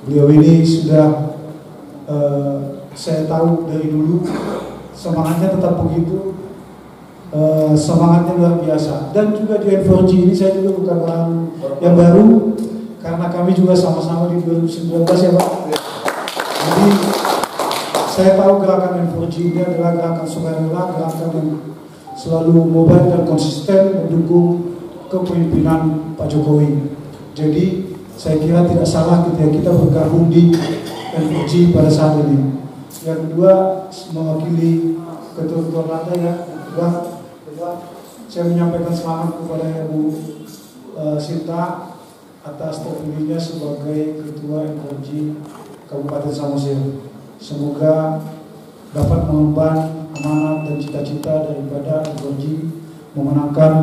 Beliau ini sudah saya tahu dari dulu semangatnya tetap begitu, semangatnya luar biasa. Dan juga di N4G ini saya juga bukan orang yang baru, karena kami juga sama-sama di 2019 ya Pak. Jadi saya tahu gerakan N4G ini adalah gerakan sukarela, gerakan yang selalu mobile dan konsisten mendukung kepemimpinan Pak Jokowi. Jadi saya kira tidak salah ketika kita bergabung di N4G pada saat ini. Yang kedua, mewakili ketua-ketua partai ya, kedua, saya menyampaikan selamat kepada Bu Sinta atas terpilihnya sebagai ketua N4G Kabupaten Samosir. Semoga dapat mengemban amanat dan cita-cita daripada N4G memenangkan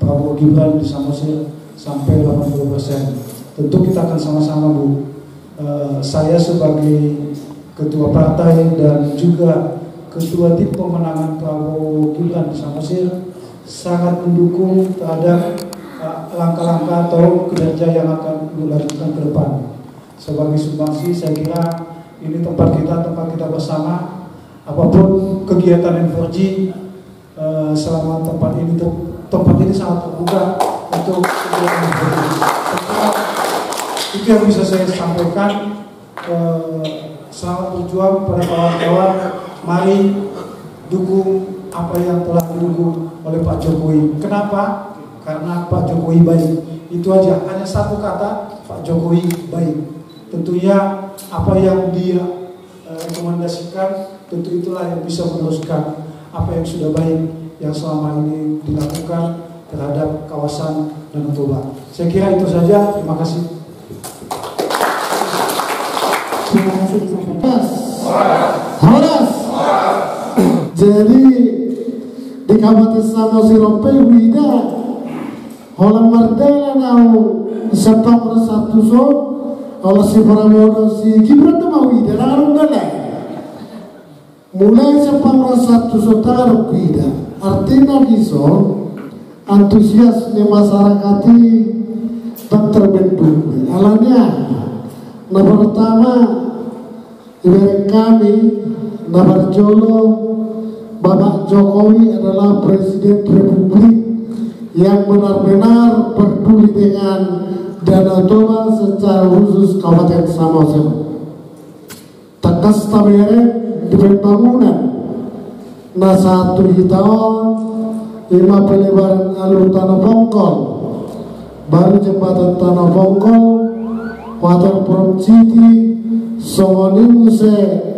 Prabowo Gibran di Samosir sampai 80%. Tentu kita akan sama-sama Bu. Saya sebagai ketua partai dan juga ketua tim pemenangan Prabowo Gibran di Samosir sangat mendukung terhadap langkah-langkah atau kinerja yang akan dilakukan ke depan. Sebagai sumbangsi, saya kira ini tempat kita bersama. Apapun kegiatan N4G selama tempat ini sangat terbuka untuk kegiatan N4G. Itu yang bisa saya sampaikan. Selamat berjuang pada kawan-kawan. Mari dukung apa yang telah didukung oleh Pak Jokowi. Kenapa? Karena Pak Jokowi baik. Itu aja. Hanya satu kata, Pak Jokowi baik. Tentunya apa yang dia rekomendasikan, tentu itulah yang bisa meneruskan apa yang sudah baik yang selama ini dilakukan terhadap kawasan Danau Toba. Saya kira itu saja. Terima kasih. Terima kasih disampaikan. Horas. Jadi di Kabupaten Samosir wida holang mardela nau September 1 so kalau si Prabowo si Gibran tu mau wida narung dalai mulai September 1 so taruh wida artinya diso antusiasnya masyarakat tak terbentuk alanya. Nah pertama ibarat kami Nabarjolo Bapak Jokowi adalah Presiden Republik yang benar-benar peduli dengan Danau Toba secara khusus Kabupaten Samosir. Tegas tabere di pembangunan. Nah satu tahun 5 pelebaran alur Tanah Bongkol, baru jembatan Tanah Bongkol, Waterfront City, Songonimuse,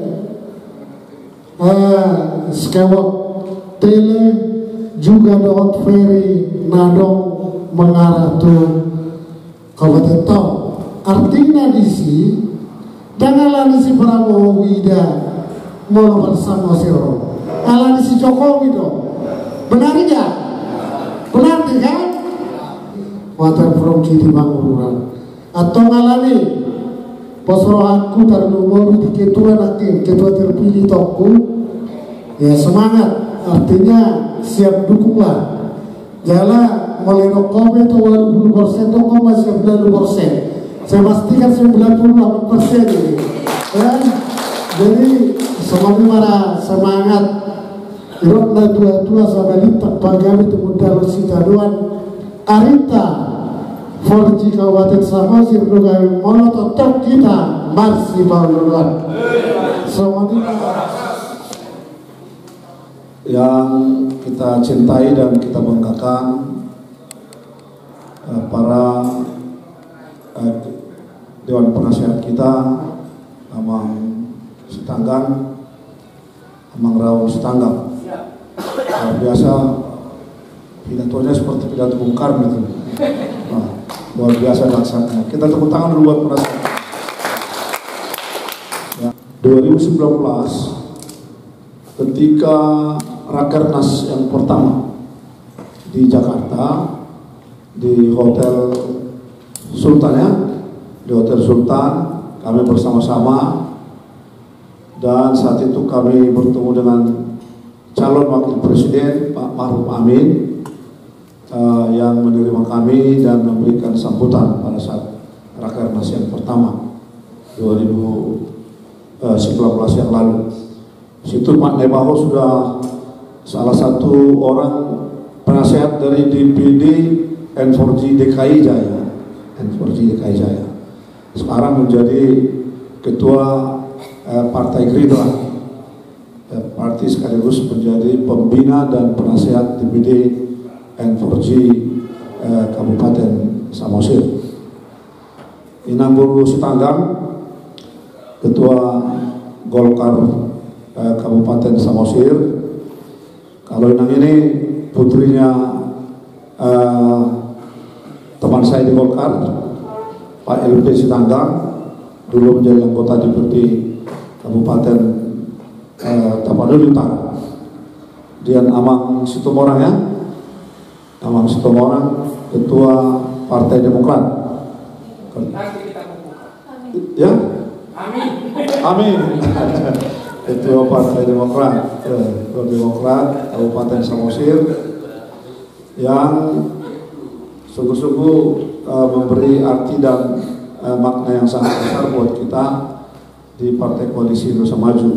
Skywalk Tele, juga Dot Ferry Nadong mengarah ke Kabupaten Tau. Artinya di sini jangan lagi si Prabowo wida mau bersama Siro, alani si Jokowi dong. Benar ya? Benar kan? Waterfront City Bangunan atau ngalami posrohanku terlalu di ketua nanti ketua terpilih toko ya semangat artinya siap dukunglah jala mulai Oktober itu 20% toko masih 90%, saya pastikan 98% ini ya. Jadi semuanya marah semangat irotna tua-tua sama lipat pagami itu mudah sitaduan arita 4G Kabupaten Samosir juga mau tetap kita masih baluan semuanya yang kita cintai dan kita banggakan para Dewan Penasihat kita, Amang Sitanggang, Amang Raung Sitanggang. Biasa pidatonya seperti pidato Bung Karno itu. Nah, luar biasa laksananya. Kita tepuk tangan dulu buat penasihat. Ya, 2019 ketika Rakernas yang pertama di Jakarta di Hotel Sultan ya, di Hotel Sultan kami bersama-sama dan saat itu kami bertemu dengan calon wakil presiden Pak Ma'ruf Amin yang menerima kami dan memberikan sambutan pada saat Rakernas yang pertama. 2019 yang lalu. Situ Pak Nebaho sudah salah satu orang penasehat dari DPD N4G DKI Jaya. Sekarang menjadi ketua Partai Gerindra, partai sekaligus menjadi pembina dan penasehat DPD N4G Kabupaten Samosir. Inang Buru Sitanggang, ketua Golkar Kabupaten Samosir. Kalau Inang ini putrinya teman saya di Golkar, Pak LP Sitanggang, dulu menjadi anggota DPD Kabupaten Tapanuli Utara. Dian Amang Situmorang ya, Amang Situmorang, ketua Partai Demokrat. Ya, amin. Ketua Partai Demokrat, Kabupaten Samosir, yang sungguh-sungguh memberi arti dan makna yang sangat besar buat kita di Partai Koalisi Indonesia Maju.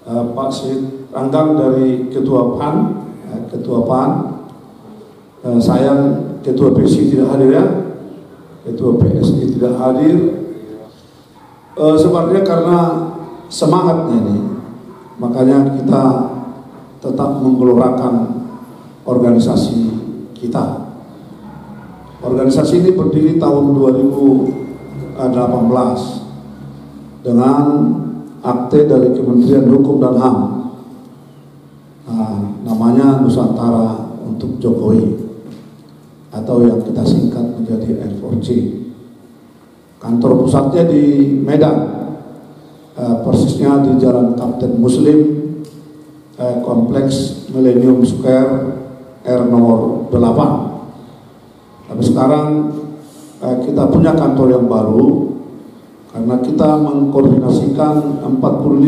Pak Sitanggang dari Ketua PAN, sayang Ketua PSI tidak hadir ya, Ketua PSI tidak hadir. Sebenarnya karena semangatnya ini, makanya kita tetap menggelorakan organisasi kita. Organisasi ini berdiri tahun 2018 dengan akte dari Kementerian Hukum dan HAM. Namanya Nusantara untuk Jokowi, atau yang kita singkat menjadi N4J. Kantor pusatnya di Medan, persisnya di Jalan Kapten Muslim, Kompleks Millennium Square, R nomor 8. Tapi sekarang kita punya kantor yang baru karena kita mengkoordinasikan 45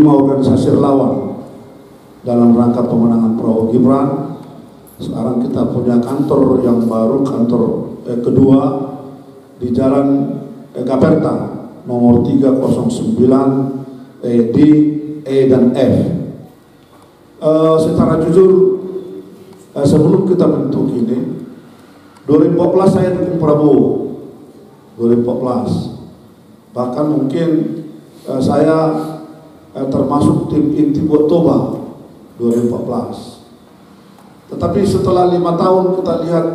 organisasi relawan dalam rangka pemenangan Prabowo Gibran. Sekarang kita punya kantor yang baru, kantor kedua di Jalan Gaperta nomor 309 D, E dan F. Secara jujur, sebelum kita bentuk ini, 2014 saya dukung Prabowo, 2014. Bahkan mungkin saya termasuk tim inti buat Toba 2014. Tetapi setelah 5 tahun kita lihat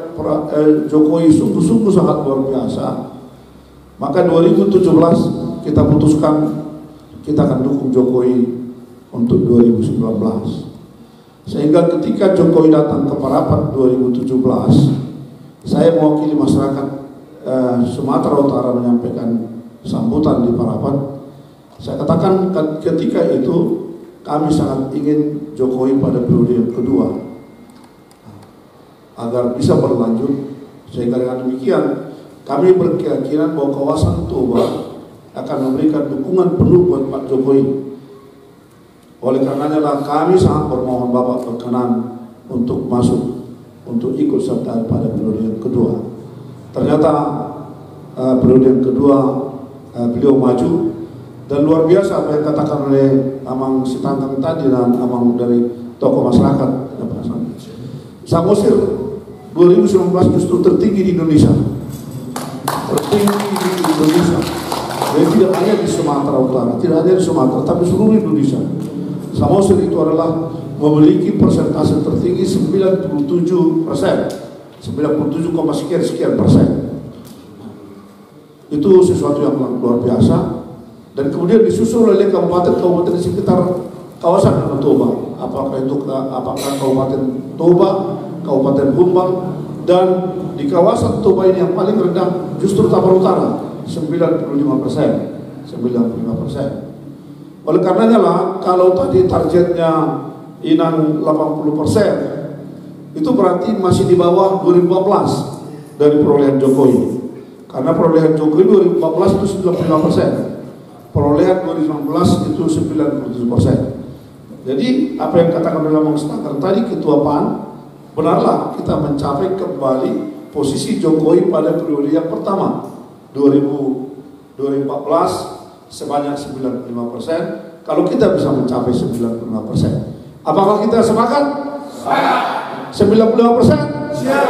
Jokowi sungguh-sungguh sangat luar biasa. Maka 2017 kita putuskan kita akan dukung Jokowi untuk 2019. Sehingga ketika Jokowi datang ke Parapat 2017, saya mewakili masyarakat Sumatera Utara menyampaikan sambutan di Parapat. Saya katakan ketika itu kami sangat ingin Jokowi pada periode yang kedua agar bisa berlanjut. Sehingga dengan demikian kami berkeyakinan bahwa kawasan Toba akan memberikan dukungan penuh buat Pak Jokowi. Oleh karenanya lah kami sangat bermohon Bapak berkenan untuk masuk, untuk ikut serta pada periode yang kedua. Ternyata periode yang kedua beliau maju, dan luar biasa apa yang katakan oleh Amang Sitanggang tadi dan Amang dari tokoh masyarakat. Samosir 2019 justru tertinggi di Indonesia. Tertinggi di Indonesia. Jadi tidak hanya di Sumatera Utara, tidak hanya di Sumatera, tapi seluruh Indonesia. Samosir itu adalah memiliki persentase tertinggi 97%, 97, sekian persen. Itu sesuatu yang luar biasa. Dan kemudian disusul oleh kabupaten-kabupaten di sekitar kawasan Toba. Apakah Kabupaten Toba, Kabupaten Humbang, dan di kawasan Toba ini yang paling rendah justru Tapanuli Utara 95%. Oleh karenanya lah, kalau tadi targetnya Inang 80%, itu berarti masih di bawah 2014 dari perolehan Jokowi. Karena perolehan Jokowi 2014 itu 95%, perolehan 2019 itu 97%. Jadi apa yang katakan oleh Amang Sitanggang tadi, Ketua PAN, benarlah kita mencapai kembali posisi Jokowi pada periode yang pertama 2014 sebanyak 95%. Kalau kita bisa mencapai 95%, apakah kita sepakat? 95%? Siap.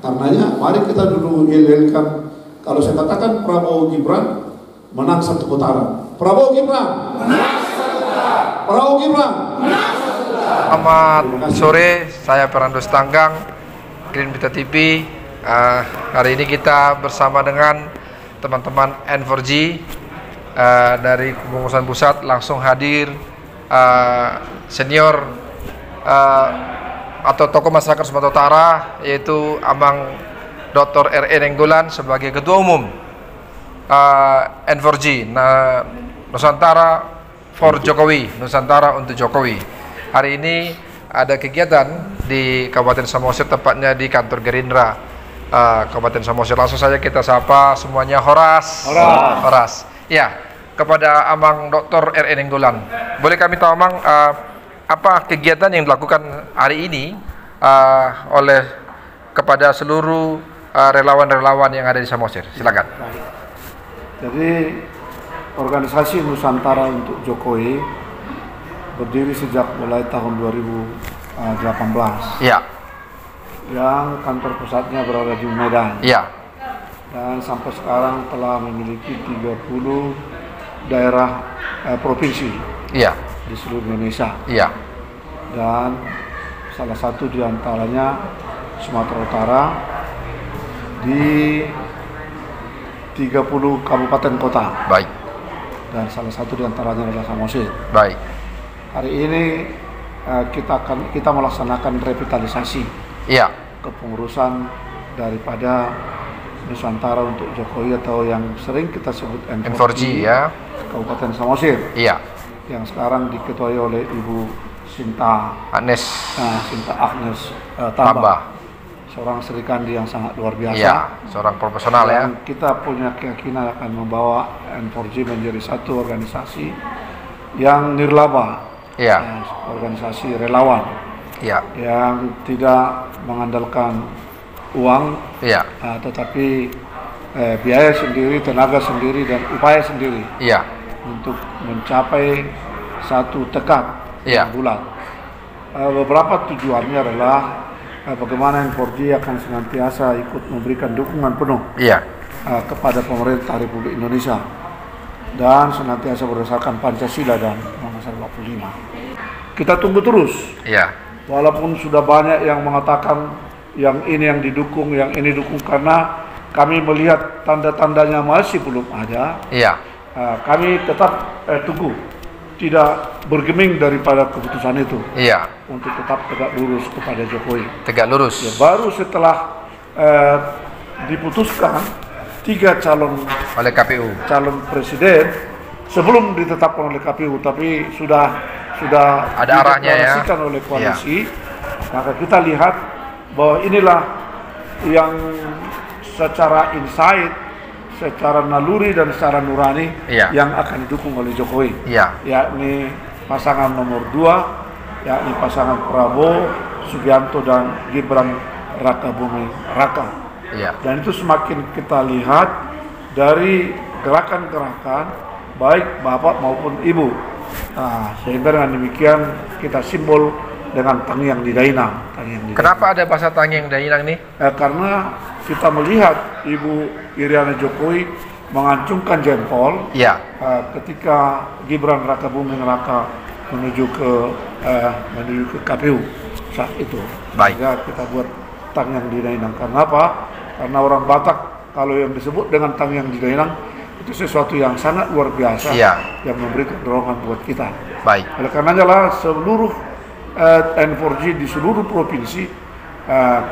Karenanya mari kita dulu hilangkan. Kalau saya katakan Prabowo Gibran menang 1 putaran. Prabowo Gibran menang 1 putaran. Prabowo Gibran menang 1 putaran. Selamat sore, saya Fernando Stanggang, Green Beta TV. Hari ini kita bersama dengan teman-teman N4G dari Kepengurusan Pusat, langsung hadir senior atau tokoh masyarakat Sumatera Utara, yaitu Amang Dr. R.E. Nainggolan sebagai Ketua Umum N4G, Nusantara for Jokowi, Nusantara untuk Jokowi. Hari ini ada kegiatan di Kabupaten Samosir, tepatnya di kantor Gerindra Kabupaten Samosir. Langsung saja kita sapa semuanya. Horas. Ya, kepada Amang Dr. R.E. Nainggolan, boleh kami tahu Amang, apa kegiatan yang dilakukan hari ini oleh kepada seluruh relawan-relawan yang ada di Samosir? Silakan. Jadi organisasi Nusantara untuk Jokowi berdiri sejak mulai tahun 2018. Ya. Yang kantor pusatnya berada di Medan. Ya. Dan sampai sekarang telah memiliki 30 daerah provinsi. Iya. Di seluruh Indonesia. Iya. Dan salah satu diantaranya Sumatera Utara di 30 kabupaten kota. Baik. Dan salah satu diantaranya adalah Samosir. Baik. Hari ini kita melaksanakan revitalisasi. Iya. Kepengurusan daripada Nusantara untuk Jokowi atau yang sering kita sebut N4G ya. Kabupaten Samosir. Iya. Yang sekarang diketuai oleh Ibu Sinta Agnes Tambah, seorang Serikandi yang sangat luar biasa. Iya, seorang profesional ya. Kita punya keyakinan akan membawa N4G menjadi satu organisasi yang nirlaba, Iya. Organisasi relawan, Iya. yang tidak mengandalkan uang, Iya. Tetapi biaya sendiri, tenaga sendiri, dan upaya sendiri. Iya. Untuk mencapai satu tekad yang bulat. Beberapa tujuannya adalah bagaimana N4G akan senantiasa ikut memberikan dukungan penuh kepada pemerintah Republik Indonesia dan senantiasa berdasarkan Pancasila dan Undang-Undang 45. Kita tunggu terus. Walaupun sudah banyak yang mengatakan yang ini yang didukung, yang ini dukung, karena kami melihat tanda-tandanya masih belum ada. Kami tetap tunggu, tidak bergeming daripada keputusan itu. Untuk tetap tegak lurus kepada Jokowi. Tegak lurus. Ya, baru setelah diputuskan 3 calon oleh KPU, calon presiden sebelum ditetapkan oleh KPU, tapi sudah ada arahnya ya, oleh koalisi. Maka kita lihat bahwa inilah yang secara insight, secara naluri dan secara nurani yang akan didukung oleh Jokowi, yakni pasangan nomor 2, yakni pasangan Prabowo Subianto dan Gibran Rakabuming Raka. Dan itu semakin kita lihat dari gerakan-gerakan baik bapak maupun ibu. Sehingga dengan demikian kita simbol dengan Tangyang di Dainang. Kenapa ada bahasa Tangyang Dainang nih? Karena kita melihat Ibu Iriana Jokowi mengacungkan jempol ketika Gibran Rakabuming Raka menuju ke KPU saat itu. Sehingga kita buat Tangyang di Dainang. Karena apa? Karena orang Batak kalau yang disebut dengan Tangyang di Dainang itu sesuatu yang sangat luar biasa yang memberikan dorongan buat kita. Oleh karenanya lah seluruh N4G di seluruh provinsi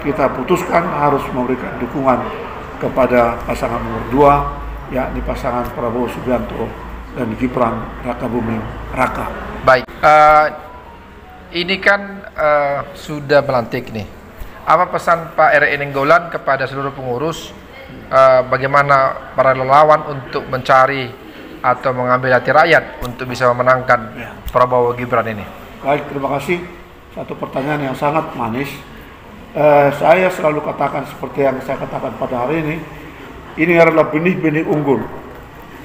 kita putuskan harus memberikan dukungan kepada pasangan nomor 2, yakni pasangan Prabowo Subianto dan Gibran Rakabuming Raka. Ini kan sudah melantik nih. Apa pesan Pak R.E. Nainggolan kepada seluruh pengurus, bagaimana para relawan untuk mencari atau mengambil hati rakyat untuk bisa memenangkan Prabowo Gibran ini? Baik, terima kasih. Satu pertanyaan yang sangat manis. Saya selalu katakan seperti yang saya katakan pada hari ini adalah benih-benih unggul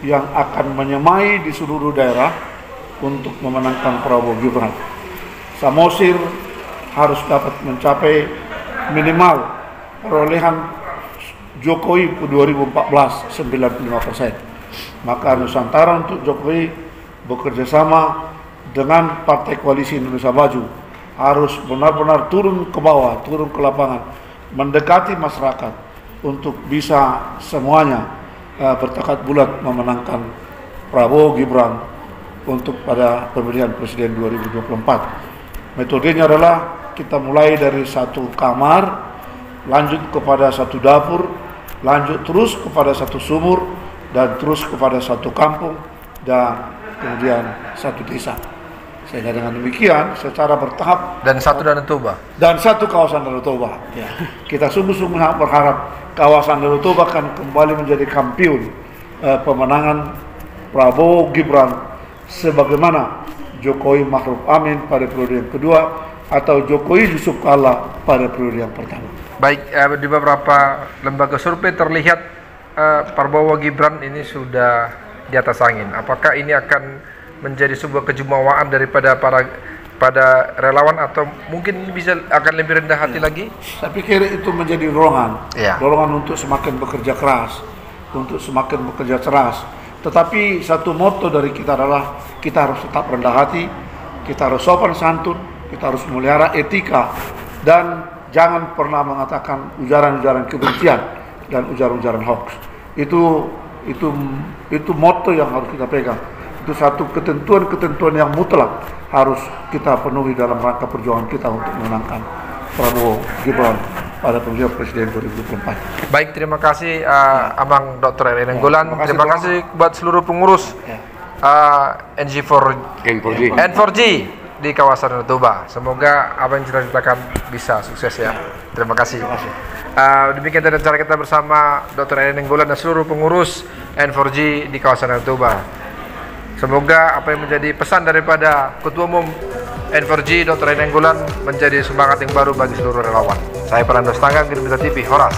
yang akan menyemai di seluruh daerah untuk memenangkan Prabowo Gibran. Samosir harus dapat mencapai minimal perolehan Jokowi 2014 95%. Maka Nusantara untuk Jokowi bekerja sama dengan Partai Koalisi Indonesia Maju harus benar-benar turun ke bawah, turun ke lapangan, mendekati masyarakat untuk bisa semuanya bertekad bulat memenangkan Prabowo Gibran untuk pada pemilihan presiden 2024. Metodenya adalah kita mulai dari satu kamar, lanjut kepada satu dapur, lanjut terus kepada satu sumur, dan terus kepada satu kampung, dan kemudian satu desa. Sehingga dengan demikian secara bertahap, dan satu Danau Toba, dan satu kawasan Danau Toba. Ya. Kita sungguh-sungguh berharap kawasan Danau Toba akan kembali menjadi kampiun pemenangan Prabowo Gibran sebagaimana Jokowi Ma'ruf Amin pada periode yang kedua atau Jokowi Yusuf Kalla pada periode yang pertama. Baik, di beberapa lembaga survei terlihat Prabowo Gibran ini sudah di atas angin. Apakah ini akan menjadi sebuah kejumawaan daripada pada relawan atau mungkin bisa akan lebih rendah hati lagi? Saya pikir itu menjadi dorongan, dorongan untuk semakin bekerja keras, untuk semakin bekerja keras. Tetapi satu moto dari kita adalah kita harus tetap rendah hati, kita harus sopan santun, kita harus melihara etika, dan jangan pernah mengatakan ujaran-ujaran kebencian dan ujaran-ujaran hoax. Itu moto yang harus kita pegang. Itu satu ketentuan-ketentuan yang mutlak harus kita penuhi dalam rangka perjuangan kita untuk memenangkan Prabowo Gibran pada pemilihan presiden 2024. Baik, terima kasih Abang Dr. Eri Nainggolan. Terima kasih buat seluruh pengurus N4G di kawasan Danau Toba. Semoga apa yang ceritakan bisa sukses ya. Terima kasih. Demikian tadi acara kita bersama Dr. Eri Nainggolan dan seluruh pengurus N4G di kawasan Danau Toba. Semoga apa yang menjadi pesan daripada Ketua Umum N4G Dr. Eri Nainggolan menjadi semangat yang baru bagi seluruh relawan. Saya Fernando Stanggang, Gerindra TV, Horas.